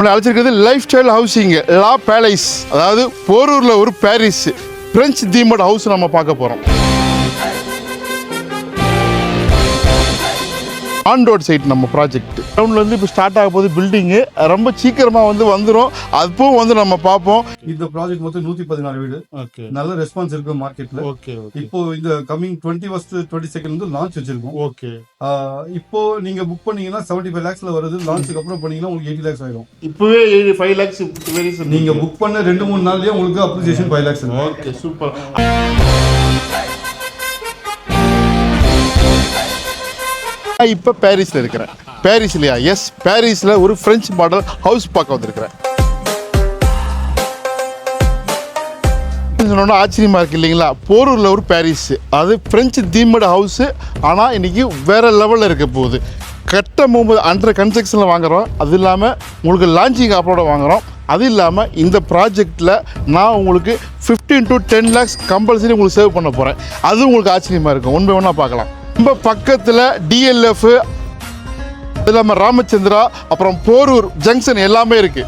அழைச்சிருக்கிறது life style housing லா palace, அதாவது போரூர்ல ஒரு Paris French தீமட் house நம்ம பார்க்க போறோம். ஆன் ரோட் சைட் நம்ம ப்ராஜெக்ட் டவுன்ல இருந்து இப்போ ஸ்டார்ட் ஆக போகுது. பில்டிங்கு ரொம்ப சீக்கிரமா வந்துடும். அப்பவும் நம்ம பார்ப்போம். இந்த ப்ராஜெக்ட் மொத்தம் 114 வீடு. நல்ல ரெஸ்பான்ஸ் இருக்கு மார்க்கெட்ல. இப்போ இந்த கமிங் 21st 22nd வந்து லான்ச் வச்சிருக்கோம். இப்போ நீங்க புக் பண்ணீங்கன்னா 75 lakhsல வருது. லான்ச்சுக்கு அப்புறம் பண்ணீங்கன்னா உங்களுக்கு 80 lakhs ஆயிடும். இப்பவே 5 lakhs நீங்க புக் பண்ண 2-3 நாள்லயே உங்களுக்கு அப்ரிசியேஷன் 5 lakhs. Okay, super. இப்போ பாரிஸ்ல இருக்கிறேன். பாரிஸ்லையா? எஸ், பாரிஸ்ல ஒரு பிரெஞ்சு மாடல் ஹவுஸ் பார்க்க வந்திருக்கிறேன். ஆச்சரியமா இருக்கு இல்லைங்களா? போரூர்ல ஒரு பாரிஸ், அது பிரெஞ்சு தீமட் ஹவுஸ். ஆனால் இன்னைக்கு வேற லெவலில் இருக்க போகுது. கட்டும்போது அண்டர் கன்ஸ்ட்ரக்ஷனில் வாங்குறோம். அது இல்லாமல் உங்களுக்கு லான்ச்சிங் ஆப்போட வாங்குறோம். அது இல்லாமல் இந்த ப்ராஜெக்டில் நான் உங்களுக்கு 15 to 10 lakhs கம்பல்சரி உங்களுக்கு சேவ் பண்ண போகிறேன். அது உங்களுக்கு ஆச்சரியமாக இருக்கும். ஒன் பை ஒன்னாக பார்க்கலாம். ரொம்ப பக்கத்தில் டிஎல்எஃப், அது இல்லாமல் ராமச்சந்திரா, அப்புறம் போரூர் ஜங்ஷன் எல்லாமே இருக்கு.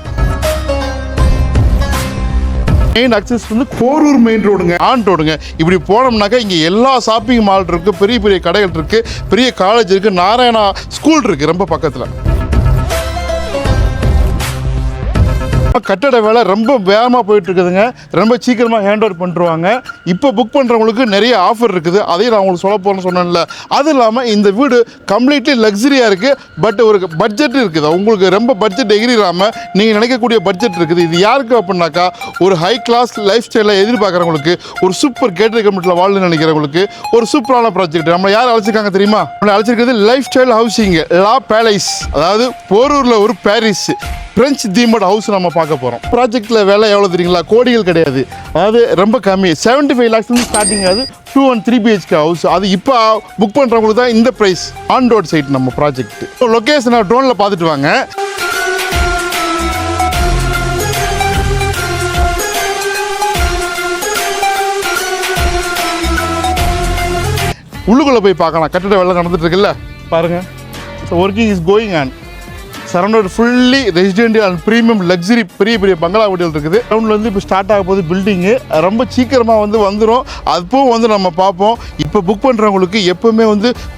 மெயின் அக்சஸ் வந்து போரூர் மெயின் ரோடுங்க, ஆன் ரோடுங்க. இப்படி போனோம்னாக்கா இங்கே எல்லா ஷாப்பிங் மால் இருக்கு, பெரிய பெரிய கடைகள் இருக்கு, பெரிய காலேஜ் இருக்கு, நாராயணா ஸ்கூல் இருக்கு ரொம்ப பக்கத்தில். கட்டட வேலை ரொம்ப வேகமாக போயிட்டு இருக்குதுங்க. ரொம்ப சீக்கிரமாக ஹேண்ட் ஓவர் பண்ணிருவாங்க. இப்போ புக் பண்ணுறவங்களுக்கு நிறைய ஆஃபர் இருக்குது. அதையும் நான் உங்களுக்கு சொல்ல போகிறேன்னு சொன்னேன்ல. அது இல்லாமல் இந்த வீடு கம்ப்ளீட்லி லக்ஸரியாக இருக்குது. பட் ஒரு பட்ஜெட் இருக்குது. உங்களுக்கு ரொம்ப பட்ஜெட் எகிரிடாமல் நீங்கள் நினைக்கக்கூடிய பட்ஜெட் இருக்குது. இது யாருக்கு அப்படின்னாக்கா, ஒரு ஹை கிளாஸ் லைஃப் ஸ்டைலில் எதிர்பார்க்குறவங்களுக்கு, ஒரு சூப்பர் கேட்டரி கம்யூனிட்டியில் வாழணும்னு நினைக்கிறவங்களுக்கு ஒரு சூப்பரான ப்ராஜெக்ட். நம்ம யார் அழைச்சிருக்காங்க தெரியுமா? நம்மளை அழைச்சிருக்கிறது லைஃப் ஸ்டைல் ஹவுசிங் லா பேலஸ், அதாவது போரூரில் ஒரு பாரிஸ் பிரெஞ்சு தீமட் ஹவுஸ் நம்ம பார்க்க போகிறோம். ப்ராஜெக்டில் வேலை எவ்வளோ தெரியுங்களா? கோடிகள் கிடையாது. அதாவது ரொம்ப கம்மி. 75 lakhs ஸ்டார்டிங். அது 2 and 3 BHK ஹவுஸ். அது இப்போ புக் பண்ணுறவங்களுக்கு தான் இந்த ப்ரைஸ். ஆன் ரோட் சைட் நம்ம ப்ராஜெக்ட். லொக்கேஷனை ட்ரோனில் பார்த்துட்டு வாங்க. உள்ளுக்குள்ளே போய் பார்க்கலாம். கட்டட வேலை நடந்துட்டு இருக்குல்ல, பாருங்க. Working is going on. Surrounded fully residential and premium luxury பெரிய பெரிய பங்களா வீடுகள் இருக்குது. டவுன்லேருந்து இப்போ ஸ்டார்ட் ஆக போகுது. பில்டிங்கு ரொம்ப சீக்கிரமாக வந்துடும். அப்பவும் நம்ம பார்ப்போம். இப்போ புக் பண்ணுறவங்களுக்கு எப்போவுமே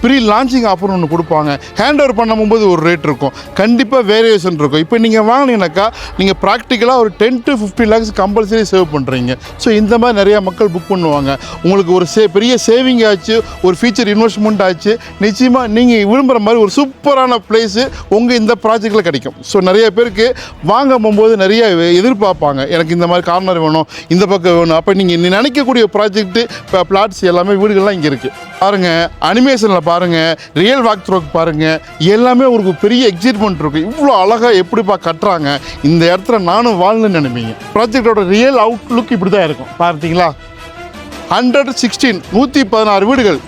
ப்ரீ லான்ச்சிங் ஆஃபர் ஒன்று கொடுப்பாங்க. ஹேண்ட் ஓவர் பண்ணும்போது ஒரு ரேட் இருக்கும். கண்டிப்பாக வேரியேஷன் இருக்கும். இப்போ நீங்கள் வாங்கினீங்கன்னாக்கா நீங்கள் ப்ராக்டிக்கலாக ஒரு 10 to 15 lakhs கம்பல்சரி சேவ் பண்ணுறீங்க. ஸோ இந்த மாதிரி நிறையா மக்கள் புக் பண்ணுவாங்க. உங்களுக்கு ஒரு பெரிய சேவிங் ஆச்சு, ஒரு ஃபியூச்சர் இன்வெஸ்ட்மெண்ட் ஆச்சு. நிச்சயமாக நீங்கள் விரும்புகிற மாதிரி ஒரு சூப்பரான பிளேஸு உங்கள் இந்த ப்ராஜெக்டில் கிடைக்கும். ஸோ நிறைய பேருக்கு வாங்க போகும்போது நிறைய எதிர்பார்ப்பாங்க. எனக்கு இந்த மாதிரி கார்னர் வேணும், இந்த பக்கம் வேணும். அப்போ நீங்கள் நினைக்கக்கூடிய ப்ராஜெக்ட் இப்போ பிளாட்ஸ் எல்லாமே வீடுகள்லாம் இங்கே இருக்குது. பாருங்கள், அனிமேஷனில் பாருங்கள், ரியல் வாக் த்ரோக்கு பாருங்கள். எல்லாமே ஒரு பெரிய எக்ஸைட்மெண்ட் இருக்குது. இவ்வளோ அழகாக எப்படிப்பா கட்டுறாங்க, இந்த இடத்துல நானும் வாழ்ந்துன்னு நினைப்பீங்க. ப்ராஜெக்டோட ரியல் அவுட்லுக் இப்படி தான் இருக்கும். பார்த்தீங்களா? 116 116 வீடுகள்.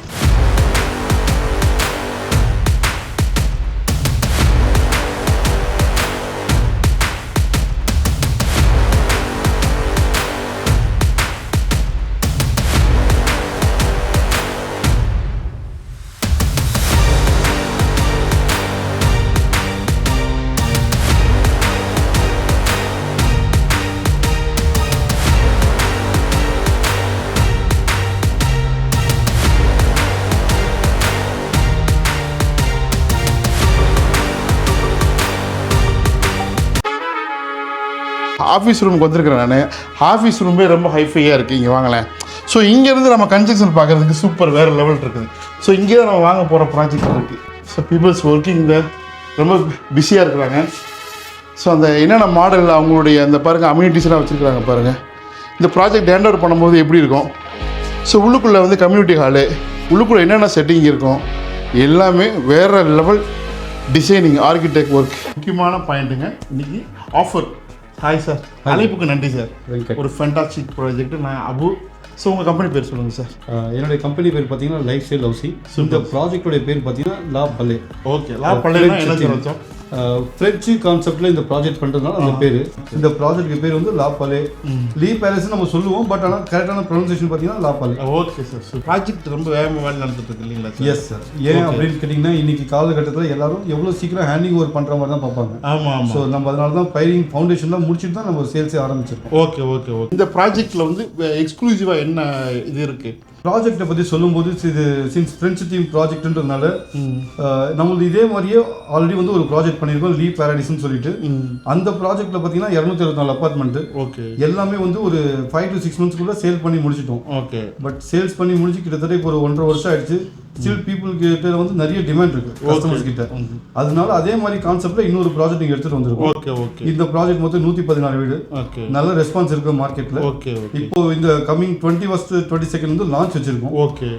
ஆஃபீஸ் ரூமுக்கு வந்திருக்கிறேன் நான். ஆஃபீஸ் ரூமே ரொம்ப ஹைஃபையாக இருக்குது. இங்கே வாங்கலேன். ஸோ இங்கேருந்து நம்ம கன்ஸ்ட்ரக்ஷன் பார்க்குறதுக்கு சூப்பர் வேறு லெவல் இருக்குது. ஸோ இங்கே தான் நம்ம வாங்க போகிற ப்ராஜெக்ட் இருக்குது. ஸோ பீப்புள்ஸ் ஒர்க்கிங் ரொம்ப பிஸியாக இருக்கிறாங்க. ஸோ அந்த என்னென்ன மாடல் அவங்களுடைய அந்த பாருங்கள் அம்யூனிட்டிஸ்லாம் வச்சுருக்காங்க பாருங்கள். இந்த ப்ராஜெக்ட் ஹேண்ட் ஓவர் பண்ணும்போது எப்படி இருக்கும். ஸோ உள்ளுக்குள்ளே கம்யூனிட்டி ஹாலு, உள்ளுக்குள்ளே என்னென்ன செட்டிங் இருக்கும், எல்லாமே வேறு லெவல் டிசைனிங், ஆர்கிடெக்ட் ஒர்க். முக்கியமான பாயிண்ட்டுங்க இன்றைக்கி ஆஃபர். ஹாய் சார், அழைப்புக்கு நன்றி சார். ஒரு ஃபேண்டாஸ்டிக் ப்ராஜெக்ட். நான் அபு. ஸோ உங்கள் கம்பெனி பேர் சொல்லுங்கள் சார். என்னுடைய கம்பெனி பேர் பார்த்தீங்கன்னா லைஃப் ஸ்டைல் ஹவுசிங். இந்த ப்ராஜெக்டோடைய பேர் பார்த்தீங்கன்னா லா பலே. ஓகே, லா பலே என்ன சொல்லுங்கள்? பிரெஞ்சு கான்செப்ட்ல இந்த ப்ராஜெக்ட் பண்றதுனால அந்த பேரு. இந்த ப்ராஜெக்ட்க்கு பேர் வந்து லா பாலே. லீ பேலஸ் நம்ம சொல்லுவோம், பட் ஆனா கரெக்டான ப்ரொனன்சியேஷன் பாத்தீங்கன்னா லா பாலே. Okay sir. ப்ராஜெக்ட் ரொம்ப வேகமா நடந்துட்டு இருக்கு இல்லீங்களா சார்? Yes sir. ஏன் அப்படின்னு கேட்டீங்கன்னா இன்னைக்கு காலகட்டத்தில் எல்லாரும் எவ்வளவு சீக்கிரம் ஹேண்டிங் ஓவர் பண்ற மாதிரி தான் பார்ப்பாங்க. ஆமா. ஸோ நம்ம அதனால தான் பைரிங் ஃபவுண்டேஷன்லாம் முடிச்சுட்டு தான் நம்ம சேல்ஸே ஆரம்பிச்சிருக்கோம். ஓகே. இந்த ப்ராஜெக்ட்ல வந்து எக்ஸ்க்ளூசிவா என்ன இது இருக்கு? ப்ராஜெக்டை பற்றி சொல்லும்போது இது சின்ஸ் ஃப்ரெஞ்சு தீம் ப்ராஜெக்ட்ன்றதுனால நம்மளுக்கு இதே மாதிரியே ஆல்ரெடி வந்து ஒரு ப்ராஜெக்ட் பண்ணியிருக்கோம், லீ பேரடைஸ்னு சொல்லிட்டு. அந்த ப்ராஜெக்ட்ல பார்த்தீங்கன்னா 264 அப்பார்ட்மெண்ட். ஓகே. எல்லாமே வந்து ஒரு 5 to 6 monthsக்குள்ள சேல் பண்ணி முடிச்சிட்டோம். ஓகே. பட் சேல்ஸ் பண்ணி முடிச்சு கிட்டத்தட்ட இப்போ ஒரு 1.5 வருஷம் ஆயிடுச்சு. ஸ்டில் பீப்புள் கிட்ட வந்து நிறைய டிமாண்ட் இருக்கு கஸ்டமர்ஸ் கிட்ட. அதனால அதே மாதிரி கான்செப்ட்ல இன்னொரு ப்ராஜெக்ட் நீங்க எடுத்துட்டு வந்திருக்கோம். ஓகே. இந்த ப்ராஜெக்ட் மொத்தம் 116 வீடு. நல்ல ரெஸ்பான்ஸ் இருக்கு மார்க்கெட்ல. இப்போ இந்த கமிங் 21st 22nd வந்து லான்ச் வச்சிருக்கோம். ஓகே.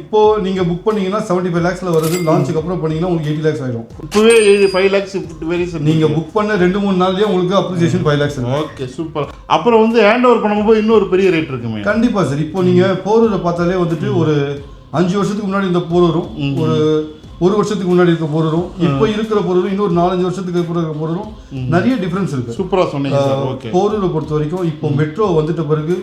இப்போ நீங்க புக் பண்ணீங்கன்னா 75 lakhsல வருது. லான்ச்சுக்கு அப்புறம் பண்ணீங்கன்னா உங்களுக்கு 80 lakhs ஆயிடும். இப்பவே 5 lakhs வெரி சிம்பிள். நீங்க புக் பண்ண 2-3 நாள்லயே உங்களுக்கு அப்ரிசியேஷன் 5 lakhs. Okay, super. அப்புறம் வந்து ஹேண்ட் ஓவர் பண்ணும்போது இன்னொரு பெரிய ரேட் இருக்குமே. கண்டிப்பா சார். இப்போ நீங்க போரூரை பார்த்தாலே வந்துட்டு ஒரு 5 வருஷத்துக்கு முன்னாடி இந்த போரூரும் ஒரு வருஷத்துக்கு முன்னாடி இருக்க போரூரும் இப்போ இருக்கிற போரூரும் இன்னொரு 4-5 வருஷத்துக்கு இருக்கிற போரூரும் நிறைய டிஃபரன்ஸ் இருக்கு. சூப்பரா சொன்னீங்க சார். ஓகே. போரூரை பொறுத்த வரைக்கும் இப்போ மெட்ரோ வந்துட்ட பிறகு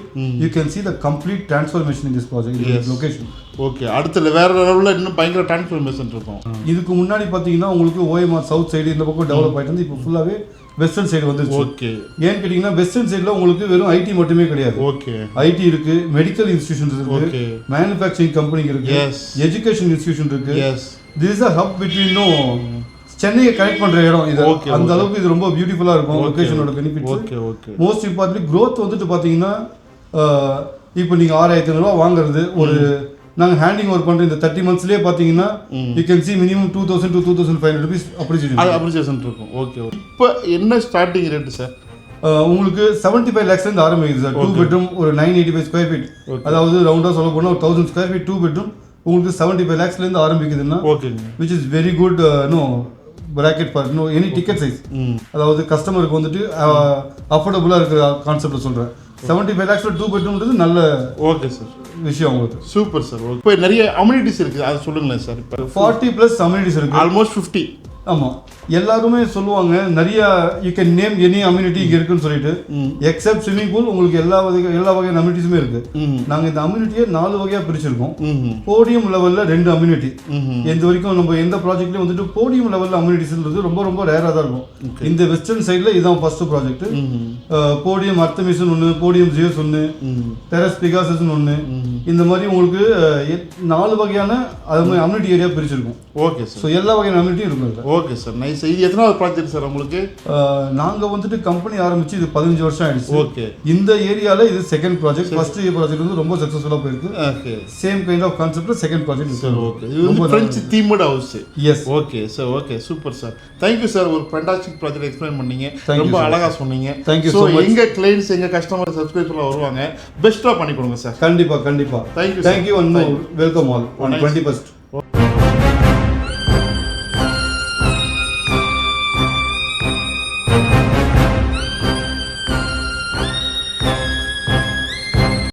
you can see the complete transformation in this project, in this location. Okay. அடுத்து வேற லெவல்ல இன்னும் பயங்கர டிரான்ஸ்ஃபர்மேஷன் இருக்கும். இதுக்கு முன்னாடி பாத்தீங்கன்னா உங்களுக்கு ஓஎம்ஆர் சவுத் சைடு இந்த பக்கம் டெவலப் ஆயிட்டு வந்து இப்போ ஃபுல்லாவே வெஸ்டர்ன் சைடு வந்துருச்சு. ஓகே. ஏன்னு கேட்டீங்கன்னா வெஸ்டர்ன் சைடுல உங்களுக்கு வெறும் ஐடி மட்டுமே கிடையாது. ஓகே. ஐடி இருக்கு, மெடிக்கல் இன்ஸ்டிடியூஷன்ஸ் இருக்கு, மேனுஃபேக்சரிங் கம்பெனி இருக்கு, எஜுகேஷன் இன்ஸ்டிடியூஷன் இருக்கு. This is a hub between சென்னையை கனெக்ட் பண்ற இடம் இது. அந்த அளவுக்கு இது ரொம்ப பியூட்டிஃபுல்லா இருக்கும். லொகேஷனோட benefits. Okay. Most importantly growth வந்துட்டு பாத்தீங்கன்னா இப்போ நீங்க 6500 ரூபாய் வாங்குறது ஒரு நாங்க ஹேண்டிங் ஓவர் பண்ற இந்த 30 monthsலயே பாத்தீங்கன்னா you can see minimum 2000 to 2500 rupees appreciation இருக்கும். ஓகே. இப்போ என்ன ஸ்டார்டிங் ரேட் சார்? உங்களுக்கு 75 lakhs இருந்து ஆரம்பிக்குது சார். 2 bedroom ஒரு 985 square feet. அதாவது ரவுண்டா சொல்ல போனா 1000 square feet 2 bedroom உங்களுக்கு 75 lakhsல இருந்து ஆரம்பிக்குதுன்னா which is very good bracket for any ticket size. அதாவது கஸ்டமருக்கு வந்துட்டு அஃபோர்டபுளா இருக்கிற கான்செப்ட்ல சொல்றேன். 75 lakhsல 2 bedroomன்றது நல்ல ஓகே சார் விஷயம் உங்களுக்கு. Super sir. ஓகே. இப்போ நிறைய அம்யூனிட்டிஸ் இருக்கு, அது சொல்லுங்களேன் சார். இப்போ 40+ அம்யூனிட்டிஸ் இருக்கு. ஆல்மோஸ்ட் 50. ஆமா. எல்லாருமே சொல்லுவாங்க நிறைய you can name any amenity இங்க இருக்குன்னு சொல்லிட்டு. எக்ஸப்ட் ஸ்விமிங் பூல் உங்களுக்கு எல்லா வகையான அம்யூனிட்டிஸுமே இருக்கு. நாங்க இந்த அம்யூனிட்டியை 4 வகையா பிரிச்சிருக்கோம். போடியம் லெவல்ல 2 அம்யூனிட்டி. இந்த வரைக்கும் நம்ம எந்த ப்ராஜெக்ட்லயும் வந்துட்டு போடியம் லெவல்ல அம்யூனிட்டிஸ்ன்றது ரொம்ப ரொம்ப ரேரா தான் இருக்கும். இந்த வெஸ்டர்ன் சைடுல இதான் ஃபர்ஸ்ட் ப்ராஜெக்ட். போடியம் அர்த்தமிஷன் ஒன்று, போடியம் ஜியோஸ் ஒன்று, டெரஸ் பிகாசஸ் ஒன்று. இந்த மாதிரி உங்களுக்கு 4 வகையான அம்யூனிட்டி ஏரியா பிரிச்சிருக்கோம். Okay sir. ஸோ எல்லா வகையான அம்யூனிட்டியும் இருக்கும். Okay sir, nice. இது எத்தனாவது ப்ராஜெக்ட் சார் உங்களுக்கு? நாங்க வந்துட்டு கம்பெனி ஆரம்பிச்சு இது 15 வருஷம் ஆயிடுச்சு. ஓகே. இந்த ஏரியால இது செகண்ட் ப்ராஜெக்ட். ஃபர்ஸ்ட் ப்ராஜெக்ட் வந்து ரொம்ப சக்சஸ்ஃபுல்லா போயிருக்கு. ஓகே. சேம் கைண்ட் ஆஃப் கான்செப்ட்ல செகண்ட் ப்ராஜெக்ட் சார். ஓகே. இது வந்து French themed house. Yes. Okay sir. Okay, super sir. Thank you sir. ஒரு ஃபேண்டாஸ்டிக் ப்ராஜெக்ட் எக்ஸ்பிளைன் பண்ணீங்க. ரொம்ப அழகா சொன்னீங்க. Thank you so much. எங்க கிளையன்ட்ஸ் எங்க கஸ்டமர் சப்ஸ்கிரைபர்ல வருவாங்க, பெஸ்ட்டா பண்ணி கொடுங்க சார். கண்டிப்பா. Thank you and welcome all on 21st.